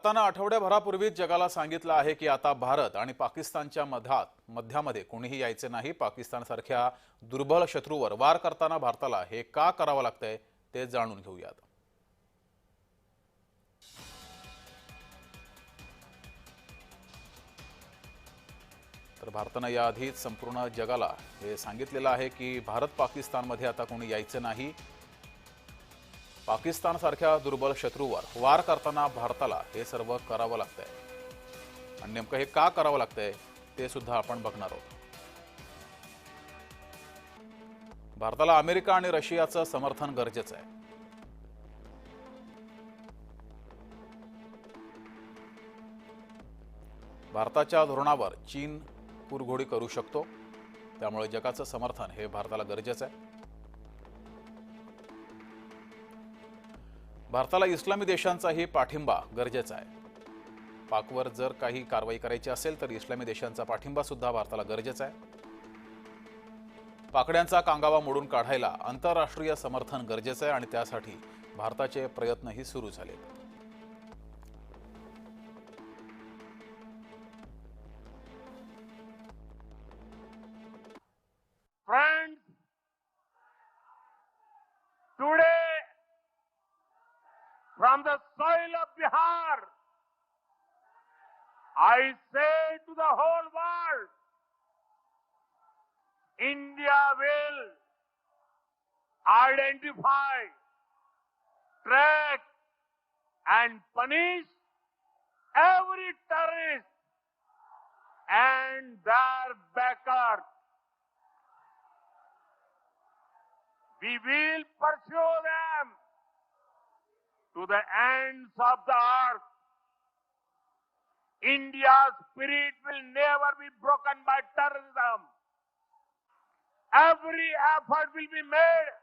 भारतानं आठवड्याभरापूर्वीच जगाला सांगितलं आहे की आता भारत आणि पाकिस्तानच्या मध्यामध्ये कोणीही यायचे नाही। पाकिस्तानसारख्या दुर्बल शत्रूवर वार करताना भारताला हे का करावं लागतंय ते जाणून घेऊयात। तर भारतानं याआधीच संपूर्ण जगाला हे सांगितलेलं आहे की भारत पाकिस्तानमध्ये आता कोणी यायचं नाही। पाकिस्तानसारख्या दुर्बल शत्रूवर वार करताना भारताला हे सर्व करावं लागतंय आणि नेमकं हे का करावं लागतंय ते सुद्धा आपण बघणार आहोत। भारताला अमेरिका आणि रशियाचं समर्थन गरजेचं आहे। भारताच्या धोरणावर चीन कुरघोडी करू शकतो, त्यामुळे जगाचं समर्थन हे भारताला गरजेचं आहे। भारताला इस्लामी देशांचाही पाठिंबा गरजेचा आहे। पाकवर जर काही कारवाई करायची असेल तर इस्लामी देशांचा पाठिंबा सुद्धा भारताला गरजेचा आहे। पाकड्यांचा कांगावा मोडून काढायला आंतरराष्ट्रीय समर्थन गरजेचं आहे आणि त्यासाठी भारताचे प्रयत्नही सुरू झालेत। Friends, today from the soil of Bihar, I say to the whole world, India will identify, track and punish every terrorist and their backers. We will pursue them to the ends of the earth. India's spirit will never be broken by terrorism. Every effort will be made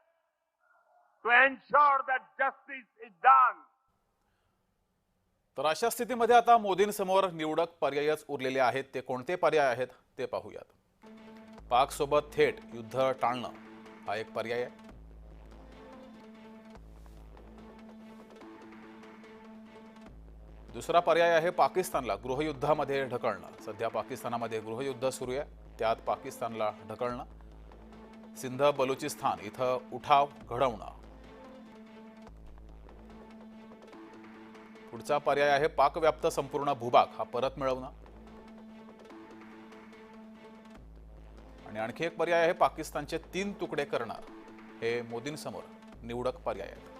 to ensure that justice is done. तर अशा स्थितीमध्ये आता मोदींसमोर निवडक पर्यायच उरलेले आहेत। ते कोणते पर्याय आहेत ते पाहूयात। पाक सोबत थेट युद्ध टाळणं हा एक पर्याय आहे। दुसरा पर्याय आहे पाकिस्तानला गृहयुद्धामध्ये ढकलणं। सध्या पाकिस्तानामध्ये गृहयुद्ध सुरू आहे, त्यात पाकिस्तानला ढकलणं। सिंध बलुचिस्तान इथं उठाव घडवणं। पुढचा पर्याय आहे पाकव्याप्त संपूर्ण भूभाग हा परत मिळवणं। आणि आणखी एक पर्याय आहे पाकिस्तानचे 3 तुकडे करणं। हे मोदींसमोर निवडक पर्याय आहेत।